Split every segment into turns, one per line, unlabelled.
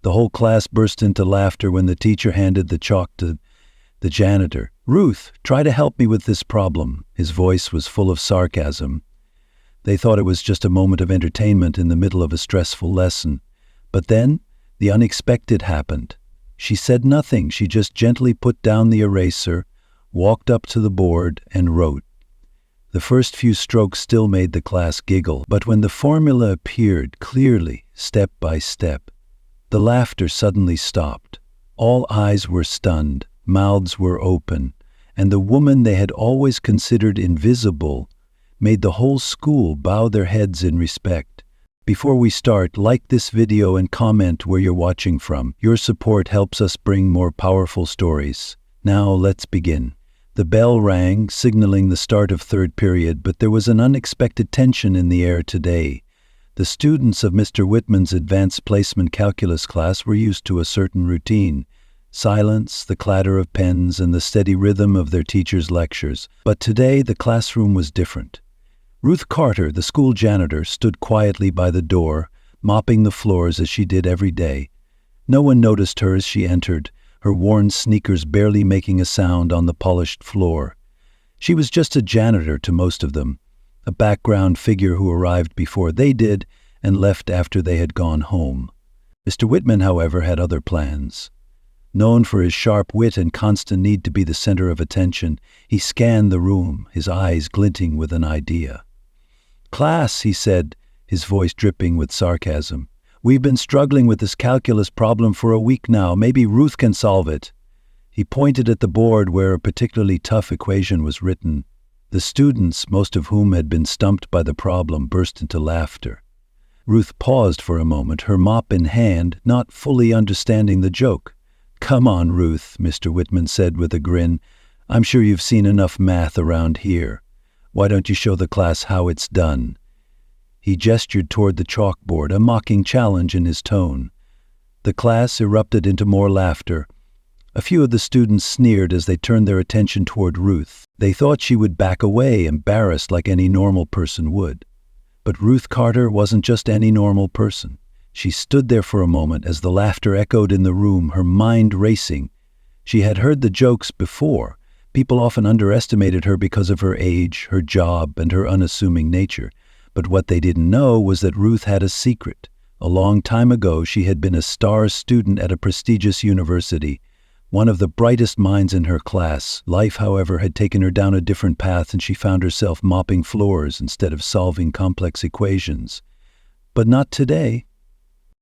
The whole class burst into laughter when the teacher handed the chalk to the janitor. "Ruth, try to help me with this problem." His voice was full of sarcasm. They thought it was just a moment of entertainment in the middle of a stressful lesson. But then, the unexpected happened. She said nothing. She just gently put down the eraser, walked up to the board, and wrote. The first few strokes still made the class giggle, but when the formula appeared clearly, step by step, the laughter suddenly stopped. All eyes were stunned, mouths were open, and the woman they had always considered invisible made the whole school bow their heads in respect. Before we start, like this video and comment where you're watching from. Your support helps us bring more powerful stories. Now let's begin. The bell rang, signaling the start of third period, but there was an unexpected tension in the air today. The students of Mr. Whitman's advanced placement calculus class were used to a certain routine. Silence, the clatter of pens, and the steady rhythm of their teacher's lectures. But today the classroom was different. Ruth Carter, the school janitor, stood quietly by the door, mopping the floors as she did every day. No one noticed her as she entered, her worn sneakers barely making a sound on the polished floor. She was just a janitor to most of them, a background figure who arrived before they did and left after they had gone home. Mr. Whitman, however, had other plans. Known for his sharp wit and constant need to be the center of attention, he scanned the room, his eyes glinting with an idea. "Class," he said, his voice dripping with sarcasm. "We've been struggling with this calculus problem for a week now. Maybe Ruth can solve it." He pointed at the board where a particularly tough equation was written. The students, most of whom had been stumped by the problem, burst into laughter. Ruth paused for a moment, her mop in hand, not fully understanding the joke. "Come on, Ruth," Mr. Whitman said with a grin. "I'm sure you've seen enough math around here. Why don't you show the class how it's done?" He gestured toward the chalkboard, a mocking challenge in his tone. The class erupted into more laughter. A few of the students sneered as they turned their attention toward Ruth. They thought she would back away, embarrassed like any normal person would. But Ruth Carter wasn't just any normal person. She stood there for a moment as the laughter echoed in the room, her mind racing. She had heard the jokes before. People often underestimated her because of her age, her job, and her unassuming nature. But what they didn't know was that Ruth had a secret. A long time ago, she had been a star student at a prestigious university, one of the brightest minds in her class. Life, however, had taken her down a different path, and she found herself mopping floors instead of solving complex equations. But not today.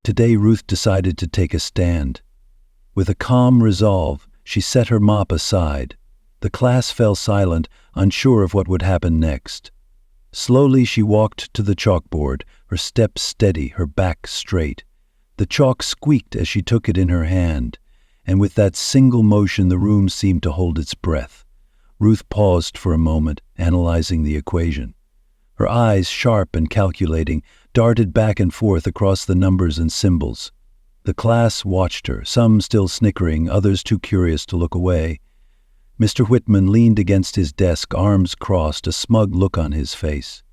Today, Ruth decided to take a stand. With a calm resolve, she set her mop aside. The class fell silent, unsure of what would happen next. Slowly she walked to the chalkboard, her steps steady, her back straight. The chalk squeaked as she took it in her hand, and with that single motion the room seemed to hold its breath. Ruth paused for a moment, analyzing the equation. Her eyes, sharp and calculating, darted back and forth across the numbers and symbols. The class watched her, some still snickering, others too curious to look away. Mr. Whitman leaned against his desk, arms crossed, a smug look on his face.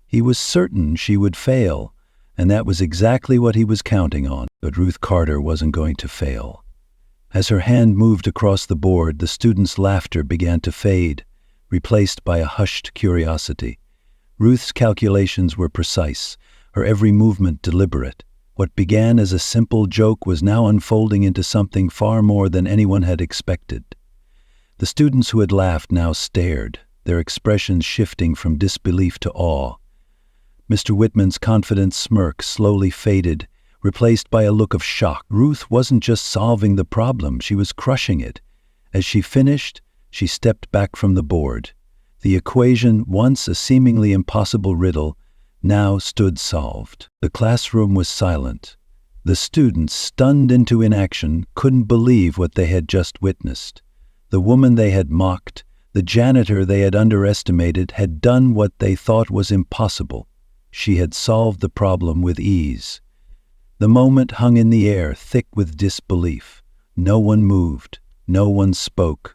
He was certain she would fail, and that was exactly what he was counting on. But Ruth Carter wasn't going to fail. As her hand moved across the board, the students' laughter began to fade, replaced by a hushed curiosity. Ruth's calculations were precise, her every movement deliberate. What began as a simple joke was now unfolding into something far more than anyone had expected. The students who had laughed now stared, their expressions shifting from disbelief to awe. Mr. Whitman's confident smirk slowly faded, replaced by a look of shock. Ruth wasn't just solving the problem, she was crushing it. As she finished, she stepped back from the board. The equation, once a seemingly impossible riddle, now stood solved. The classroom was silent. The students, stunned into inaction, couldn't believe what they had just witnessed. The woman they had mocked, the janitor they had underestimated, had done what they thought was impossible. She had solved the problem with ease. The moment hung in the air, thick with disbelief. No one moved. No one spoke.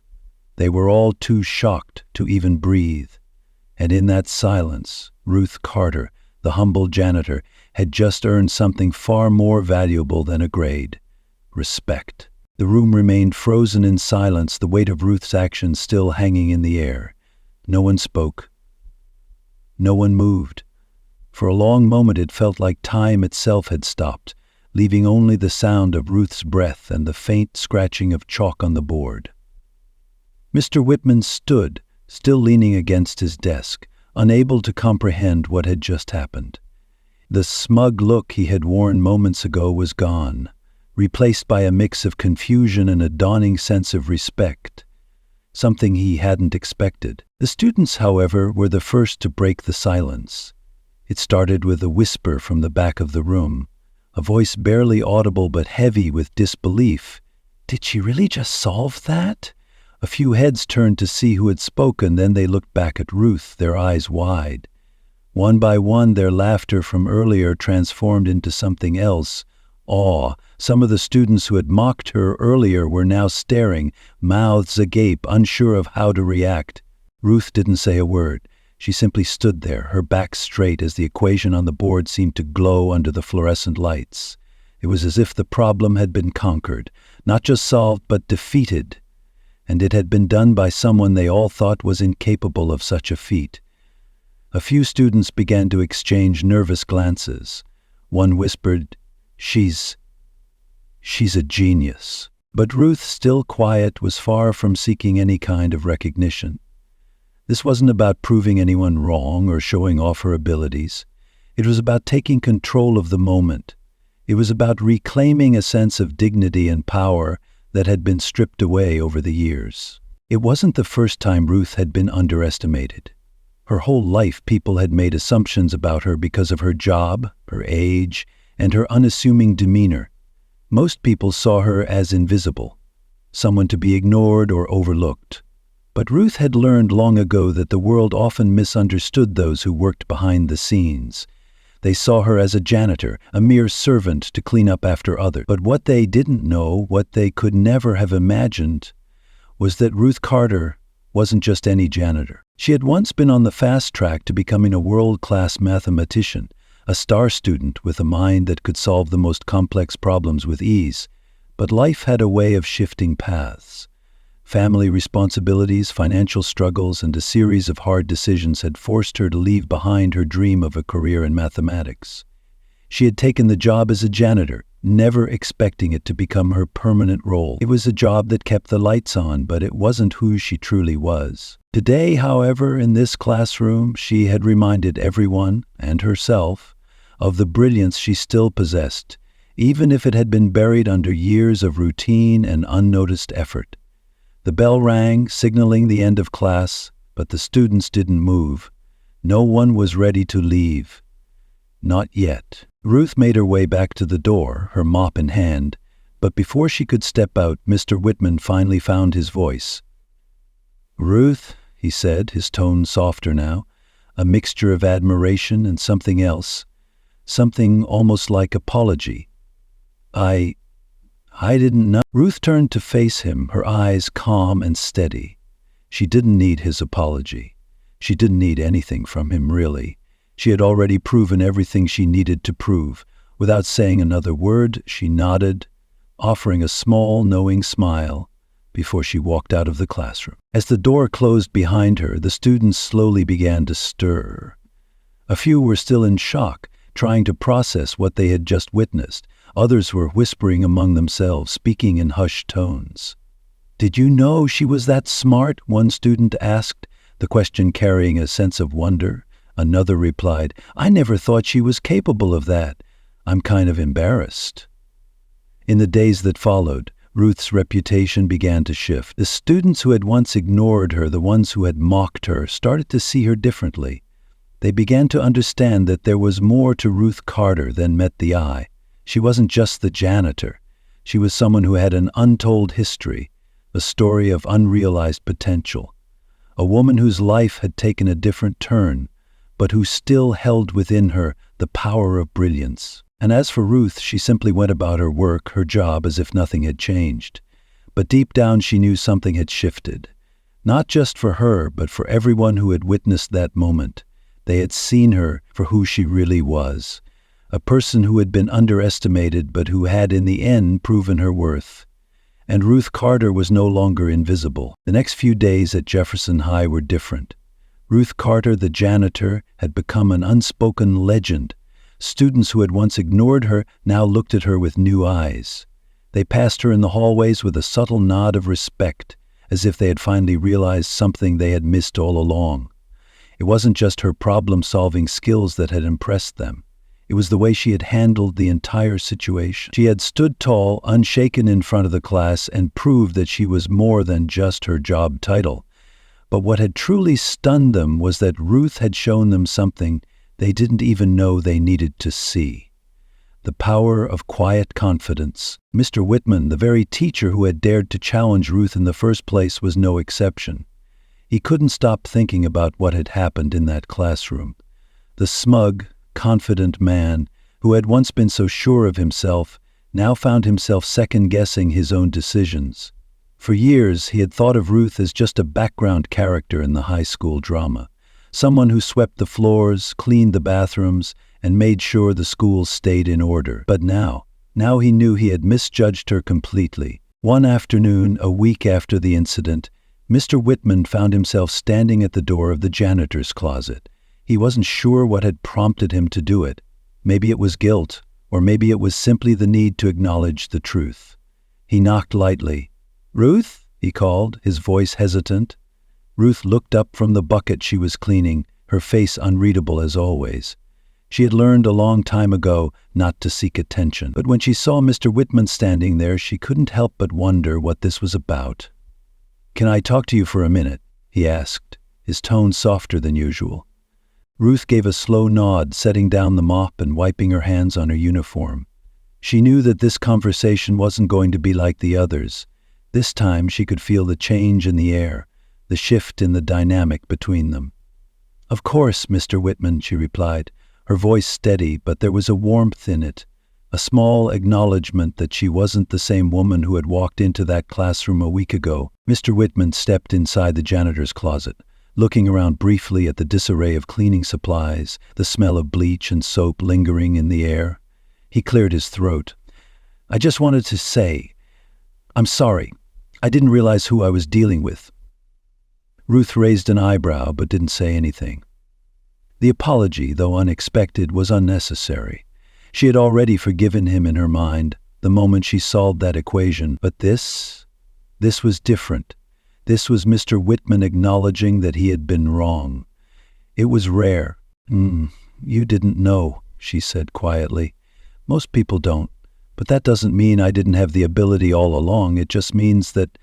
They were all too shocked to even breathe. And in that silence, Ruth Carter, the humble janitor, had just earned something far more valuable than a grade. respect. The room remained frozen in silence, the weight of Ruth's actions still hanging in the air. No one spoke. No one moved. For a long moment it felt like time itself had stopped, leaving only the sound of Ruth's breath and the faint scratching of chalk on the board. Mr. Whitman stood, still leaning against his desk, unable to comprehend what had just happened. The smug look he had worn moments ago was gone, replaced by a mix of confusion and a dawning sense of respect, something he hadn't expected. The students, however, were the first to break the silence. It started with a whisper from the back of the room, a voice barely audible but heavy with disbelief. "Did she really just solve that?" A few heads turned to see who had spoken, then they looked back at Ruth, their eyes wide. One by one, their laughter from earlier transformed into something else, awe. Some of the students who had mocked her earlier were now staring, mouths agape, unsure of how to react. Ruth didn't say a word. She simply stood there, her back straight, as the equation on the board seemed to glow under the fluorescent lights. It was as if the problem had been conquered, not just solved, but defeated. And it had been done by someone they all thought was incapable of such a feat. A few students began to exchange nervous glances. One whispered, She's a genius." But Ruth, still quiet, was far from seeking any kind of recognition. This wasn't about proving anyone wrong or showing off her abilities. It was about taking control of the moment. It was about reclaiming a sense of dignity and power that had been stripped away over the years. It wasn't the first time Ruth had been underestimated. Her whole life people had made assumptions about her because of her job, her age, and her unassuming demeanor. Most people saw her as invisible, someone to be ignored or overlooked. But Ruth had learned long ago that the world often misunderstood those who worked behind the scenes. They saw her as a janitor, a mere servant to clean up after others. But what they didn't know, what they could never have imagined, was that Ruth Carter wasn't just any janitor. She had once been on the fast track to becoming a world-class mathematician, a star student with a mind that could solve the most complex problems with ease. But life had a way of shifting paths. Family responsibilities, financial struggles, and a series of hard decisions had forced her to leave behind her dream of a career in mathematics. She had taken the job as a janitor, never expecting it to become her permanent role. It was a job that kept the lights on, but it wasn't who she truly was. Today, however, in this classroom, she had reminded everyone, and herself, of the brilliance she still possessed, even if it had been buried under years of routine and unnoticed effort. The bell rang, signaling the end of class, but the students didn't move. No one was ready to leave. Not yet. Ruth made her way back to the door, her mop in hand, but before she could step out, Mr. Whitman finally found his voice. "Ruth," he said, his tone softer now, a mixture of admiration and something else, something almost like apology. I didn't know." Ruth turned to face him, her eyes calm and steady. She didn't need his apology. She didn't need anything from him, really. She had already proven everything she needed to prove. Without saying another word, she nodded, offering a small, knowing smile before she walked out of the classroom. As the door closed behind her, the students slowly began to stir. A few were still in shock, trying to process what they had just witnessed. Others were whispering among themselves, speaking in hushed tones. "Did you know she was that smart?" one student asked, the question carrying a sense of wonder. Another replied, "I never thought she was capable of that. I'm kind of embarrassed." In the days that followed, Ruth's reputation began to shift. The students who had once ignored her, the ones who had mocked her, started to see her differently. They began to understand that there was more to Ruth Carter than met the eye. She wasn't just the janitor. She was someone who had an untold history, a story of unrealized potential, a woman whose life had taken a different turn, but who still held within her the power of brilliance. And as for Ruth, she simply went about her work, her job, as if nothing had changed. But deep down she knew something had shifted. Not just for her, but for everyone who had witnessed that moment. They had seen her for who she really was. a person who had been underestimated but who had in the end proven her worth. And Ruth Carter was no longer invisible. The next few days at Jefferson High were different. Ruth Carter, the janitor, had become an unspoken legend. Students who had once ignored her now looked at her with new eyes. They passed her in the hallways with a subtle nod of respect, as if they had finally realized something they had missed all along. It wasn't just her problem-solving skills that had impressed them. It was the way she had handled the entire situation. She had stood tall, unshaken in front of the class, and proved that she was more than just her job title. But what had truly stunned them was that Ruth had shown them something they didn't even know they needed to see. The power of quiet confidence. Mr. Whitman, the very teacher who had dared to challenge Ruth in the first place, was no exception. He couldn't stop thinking about what had happened in that classroom. The smug, confident man who had once been so sure of himself now found himself second-guessing his own decisions. For years, he had thought of Ruth as just a background character in the high school drama, someone who swept the floors, cleaned the bathrooms, and made sure the school stayed in order. But now he knew he had misjudged her completely. One afternoon, a week after the incident, Mr. Whitman found himself standing at the door of the janitor's closet. He wasn't sure what had prompted him to do it. Maybe it was guilt, or maybe it was simply the need to acknowledge the truth. He knocked lightly. "Ruth?" he called, his voice hesitant. Ruth looked up from the bucket she was cleaning, her face unreadable as always. She had learned a long time ago not to seek attention, but when she saw Mr. Whitman standing there, she couldn't help but wonder what this was about. "Can I talk to you for a minute?" he asked, his tone softer than usual. Ruth gave a slow nod, setting down the mop and wiping her hands on her uniform. She knew that this conversation wasn't going to be like the others. This time she could feel the change in the air, the shift in the dynamic between them. "Of course, Mr. Whitman," she replied, her voice steady, but there was a warmth in it, a small acknowledgement that she wasn't the same woman who had walked into that classroom a week ago. Mr. Whitman stepped inside the janitor's closet, looking around briefly at the disarray of cleaning supplies, the smell of bleach and soap lingering in the air. He cleared his throat. "I just wanted to say, I'm sorry. I didn't realize who I was dealing with." Ruth raised an eyebrow but didn't say anything. The apology, though unexpected, was unnecessary. She had already forgiven him in her mind the moment she solved that equation. But this was different. This was Mr. Whitman acknowledging that he had been wrong. It was rare. You didn't know," she said quietly. "Most people don't. But that doesn't mean I didn't have the ability all along. It just means that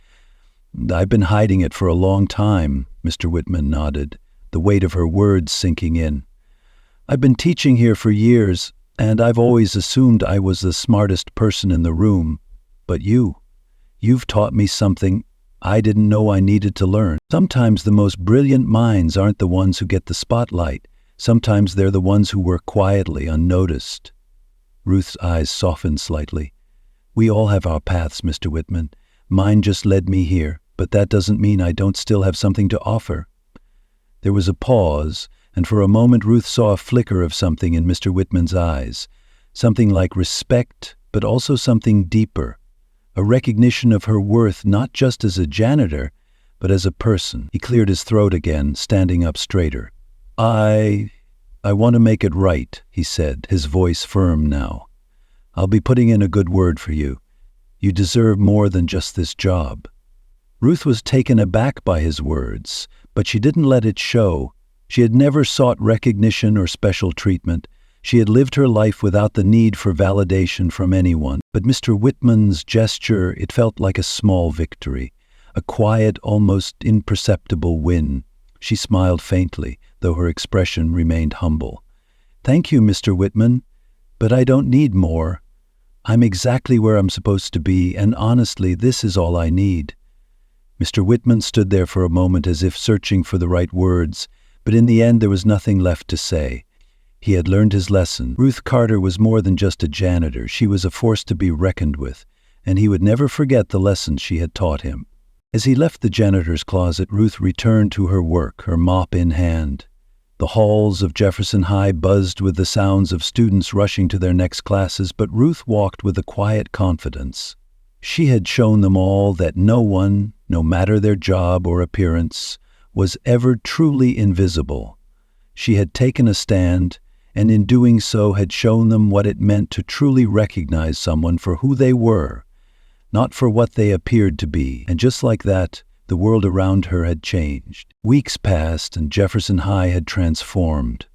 I've been hiding it for a long time." Mr. Whitman nodded, the weight of her words sinking in. "I've been teaching here for years, and I've always assumed I was the smartest person in the room. But you've taught me something I didn't know I needed to learn. Sometimes the most brilliant minds aren't the ones who get the spotlight. Sometimes they're the ones who work quietly, unnoticed." Ruth's eyes softened slightly. "We all have our paths, Mr. Whitman. Mine just led me here, but that doesn't mean I don't still have something to offer." There was a pause, and for a moment Ruth saw a flicker of something in Mr. Whitman's eyes, something like respect, but also something deeper, a recognition of her worth not just as a janitor, but as a person. He cleared his throat again, standing up straighter. I want to make it right," he said, his voice firm now. "I'll be putting in a good word for you. You deserve more than just this job." Ruth was taken aback by his words, but she didn't let it show. She had never sought recognition or special treatment. She had lived her life without the need for validation from anyone. But Mr. Whitman's gesture, it felt like a small victory, a quiet, almost imperceptible win. She smiled faintly, though her expression remained humble. "Thank you, Mr. Whitman, but I don't need more. I'm exactly where I'm supposed to be, and honestly, this is all I need." Mr. Whitman stood there for a moment as if searching for the right words, but in the end there was nothing left to say. He had learned his lesson. Ruth Carter was more than just a janitor. She was a force to be reckoned with, and he would never forget the lessons she had taught him. As he left the janitor's closet, Ruth returned to her work, her mop in hand. The halls of Jefferson High buzzed with the sounds of students rushing to their next classes, but Ruth walked with a quiet confidence. She had shown them all that no one, no matter their job or appearance, was ever truly invisible. She had taken a stand, and in doing so had shown them what it meant to truly recognize someone for who they were, not for what they appeared to be. And just like that, the world around her had changed. Weeks passed, and Jefferson High had transformed.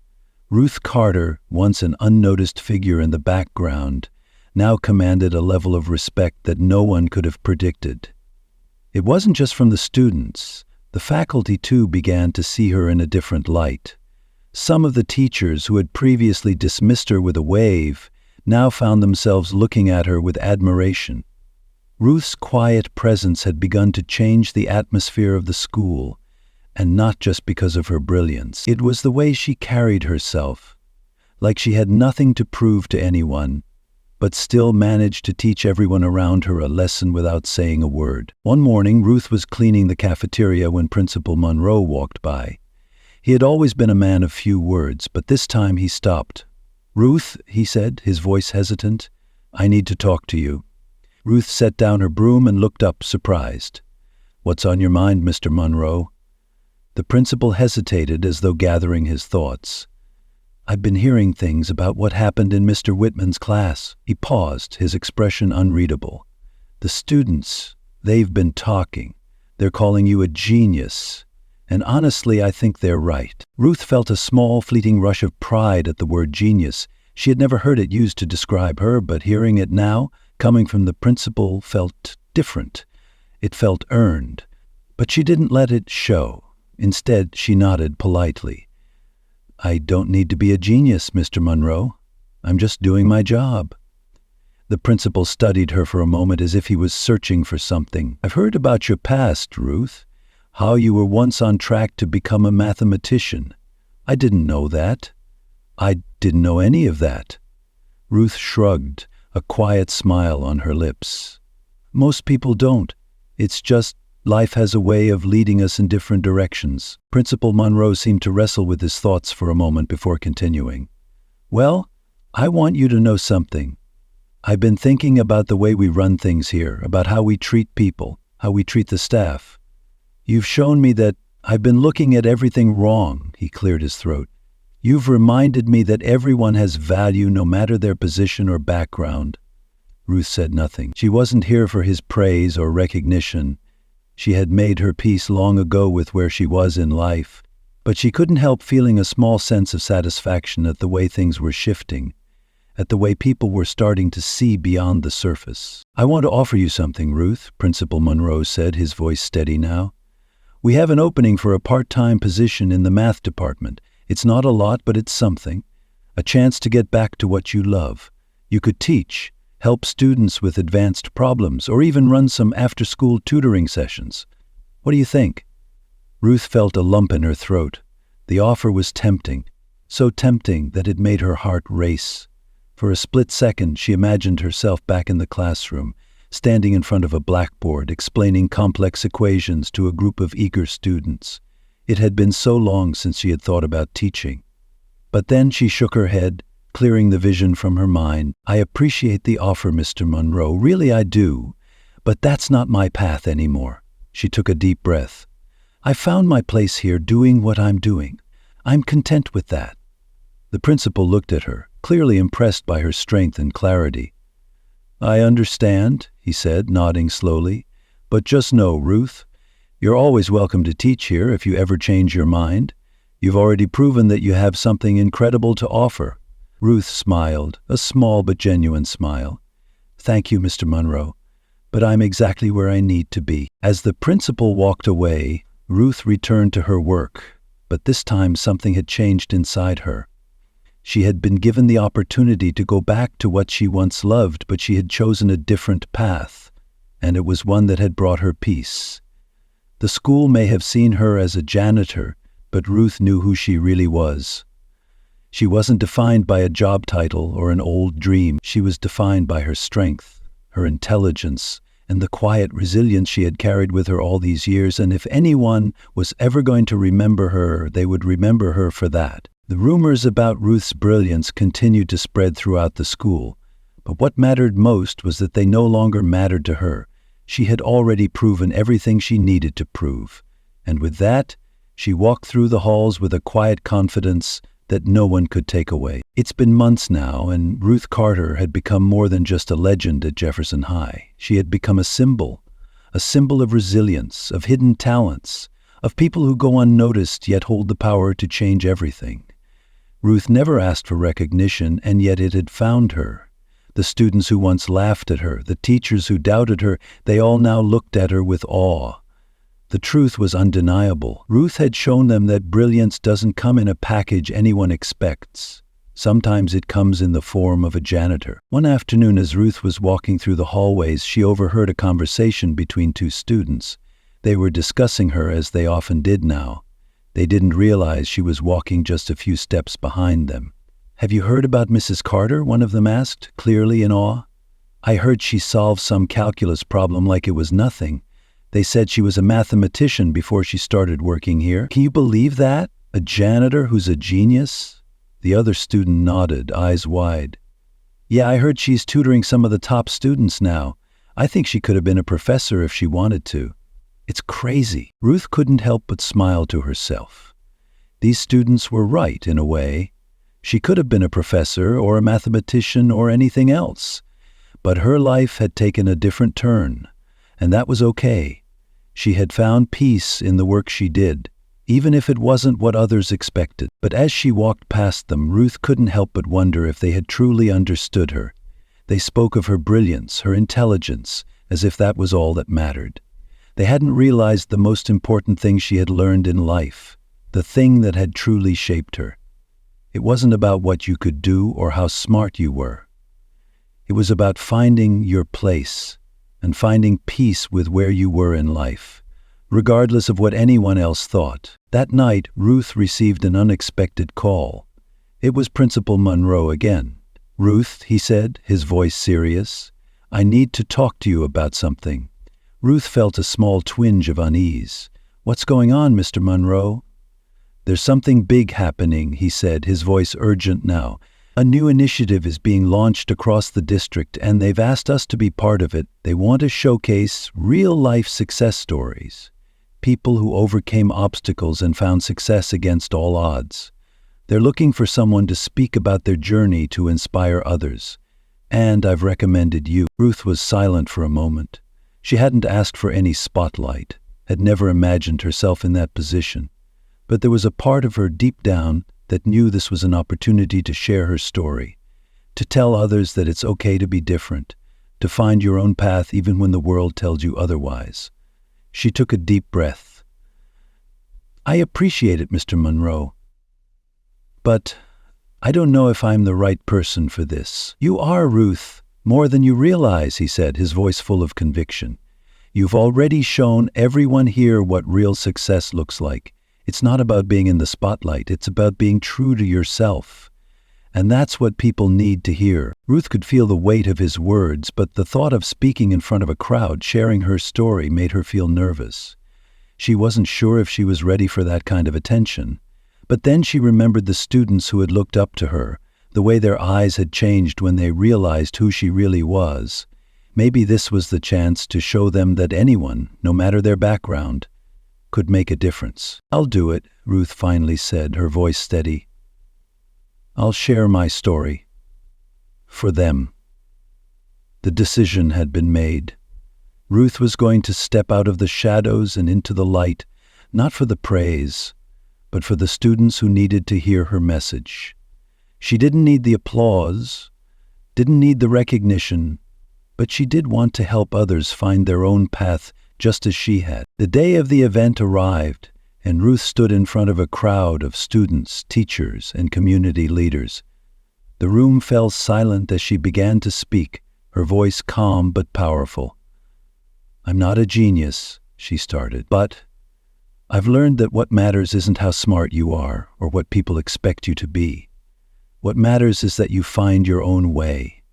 Ruth Carter, once an unnoticed figure in the background, now commanded a level of respect that no one could have predicted. It wasn't just from the students. The faculty, too, began to see her in a different light. Some of the teachers who had previously dismissed her with a wave now found themselves looking at her with admiration. Ruth's quiet presence had begun to change the atmosphere of the school, and not just because of her brilliance. It was the way she carried herself, like she had nothing to prove to anyone, but still managed to teach everyone around her a lesson without saying a word. One morning, Ruth was cleaning the cafeteria when Principal Monroe walked by. He had always been a man of few words, but this time he stopped. "Ruth," he said, his voice hesitant, "I need to talk to you." Ruth set down her broom and looked up, surprised. "What's on your mind, Mr. Monroe?" The principal hesitated as though gathering his thoughts. "I've been hearing things about what happened in Mr. Whitman's class." He paused, his expression unreadable. "The students, they've been talking. They're calling you a genius. And honestly, I think they're right." Ruth felt a small, fleeting rush of pride at the word genius. She had never heard it used to describe her, but hearing it now, coming from the principal, felt different. It felt earned. But she didn't let it show. Instead, she nodded politely. "I don't need to be a genius, Mr. Monroe. I'm just doing my job." The principal studied her for a moment as if he was searching for something. "I've heard about your past, Ruth. How you were once on track to become a mathematician. I didn't know that. I didn't know any of that." Ruth shrugged, a quiet smile on her lips. "Most people don't. It's just life has a way of leading us in different directions." Principal Monroe seemed to wrestle with his thoughts for a moment before continuing. "Well, I want you to know something. I've been thinking about the way we run things here, about how we treat people, how we treat the staff. You've shown me that I've been looking at everything wrong." He cleared his throat. "You've reminded me that everyone has value no matter their position or background." Ruth said nothing. She wasn't here for his praise or recognition. She had made her peace long ago with where she was in life, but she couldn't help feeling a small sense of satisfaction at the way things were shifting, at the way people were starting to see beyond the surface. "I want to offer you something, Ruth," Principal Monroe said, his voice steady now. "We have an opening for a part-time position in the math department. It's not a lot, but it's something. A chance to get back to what you love. You could teach, help students with advanced problems, or even run some after-school tutoring sessions. What do you think?" Ruth felt a lump in her throat. The offer was tempting, so tempting that it made her heart race. For a split second, she imagined herself back in the classroom, standing in front of a blackboard, explaining complex equations to a group of eager students. It had been so long since she had thought about teaching. But then she shook her head, clearing the vision from her mind. "I appreciate the offer, Mr. Monroe, really I do, but that's not my path anymore." She took a deep breath. "I found my place here doing what I'm doing. I'm content with that." The principal looked at her, clearly impressed by her strength and clarity. "I understand," he said, nodding slowly, "but just know, Ruth, you're always welcome to teach here if you ever change your mind. You've already proven that you have something incredible to offer." Ruth smiled, a small but genuine smile. "Thank you, Mr. Monroe, but I'm exactly where I need to be." As the principal walked away, Ruth returned to her work, but this time something had changed inside her. She had been given the opportunity to go back to what she once loved, but she had chosen a different path, and it was one that had brought her peace. The school may have seen her as a janitor, but Ruth knew who she really was. She wasn't defined by a job title or an old dream. She was defined by her strength, her intelligence, and the quiet resilience she had carried with her all these years, and if anyone was ever going to remember her, they would remember her for that. The rumors about Ruth's brilliance continued to spread throughout the school, but what mattered most was that they no longer mattered to her. She had already proven everything she needed to prove, and with that, she walked through the halls with a quiet confidence that no one could take away. It's been months now, and Ruth Carter had become more than just a legend at Jefferson High. She had become a symbol of resilience, of hidden talents, of people who go unnoticed yet hold the power to change everything. Ruth never asked for recognition, and yet it had found her. The students who once laughed at her, the teachers who doubted her, they all now looked at her with awe. The truth was undeniable. Ruth had shown them that brilliance doesn't come in a package anyone expects. Sometimes it comes in the form of a janitor. One afternoon, as Ruth was walking through the hallways, she overheard a conversation between two students. They were discussing her as they often did now. They didn't realize she was walking just a few steps behind them. "Have you heard about Mrs. Carter?" one of them asked, clearly in awe. "I heard she solved some calculus problem like it was nothing. They said she was a mathematician before she started working here. Can you believe that? A janitor who's a genius?" The other student nodded, eyes wide. "Yeah, I heard she's tutoring some of the top students now. I think she could have been a professor if she wanted to." It's crazy. Ruth couldn't help but smile to herself. These students were right, in a way. She could have been a professor or a mathematician or anything else. But her life had taken a different turn, and that was okay. She had found peace in the work she did, even if it wasn't what others expected. But as she walked past them, Ruth couldn't help but wonder if they had truly understood her. They spoke of her brilliance, her intelligence, as if that was all that mattered. They hadn't realized the most important thing she had learned in life, the thing that had truly shaped her. It wasn't about what you could do or how smart you were. It was about finding your place and finding peace with where you were in life, regardless of what anyone else thought. That night, Ruth received an unexpected call. It was Principal Monroe again. "Ruth," he said, his voice serious, "I need to talk to you about something." Ruth felt a small twinge of unease. "What's going on, Mr. Monroe?" "There's something big happening," he said, his voice urgent now. "A new initiative is being launched across the district, and they've asked us to be part of it. They want to showcase real-life success stories, people who overcame obstacles and found success against all odds. They're looking for someone to speak about their journey to inspire others. And I've recommended you." Ruth was silent for a moment. She hadn't asked for any spotlight, had never imagined herself in that position. But there was a part of her deep down that knew this was an opportunity to share her story, to tell others that it's okay to be different, to find your own path even when the world tells you otherwise. She took a deep breath. "I appreciate it, Mr. Monroe. But I don't know if I'm the right person for this." "You are, Ruth, more than you realize," he said, his voice full of conviction. "You've already shown everyone here what real success looks like. It's not about being in the spotlight, it's about being true to yourself. And that's what people need to hear." Ruth could feel the weight of his words, but the thought of speaking in front of a crowd, sharing her story, made her feel nervous. She wasn't sure if she was ready for that kind of attention. But then she remembered the students who had looked up to her, the way their eyes had changed when they realized who she really was. Maybe this was the chance to show them that anyone, no matter their background, could make a difference. "I'll do it," Ruth finally said, her voice steady. "I'll share my story. For them." The decision had been made. Ruth was going to step out of the shadows and into the light, not for the praise, but for the students who needed to hear her message. She didn't need the applause, didn't need the recognition, but she did want to help others find their own path just as she had. The day of the event arrived, and Ruth stood in front of a crowd of students, teachers, and community leaders. The room fell silent as she began to speak, her voice calm but powerful. "I'm not a genius," she started, "but I've learned that what matters isn't how smart you are or what people expect you to be. What matters is that you find your own way.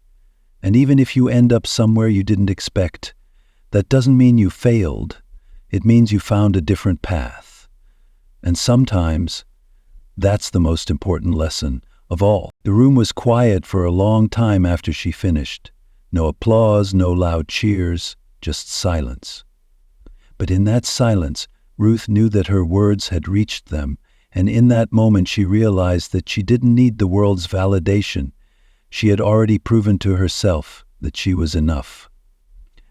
And even if you end up somewhere you didn't expect, That doesn't mean you failed. It means you found a different path. And sometimes, that's the most important lesson of all. The room was quiet for a long time after she finished. No applause, no loud cheers, just silence. But in that silence, Ruth knew that her words had reached them, and in that moment she realized that she didn't need the world's validation. She had already proven to herself that she was enough.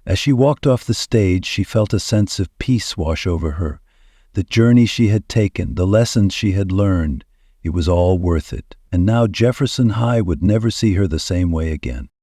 As she walked off the stage, she felt a sense of peace wash over her. The journey she had taken, the lessons she had learned, it was all worth it. And now Jefferson High would never see her the same way again.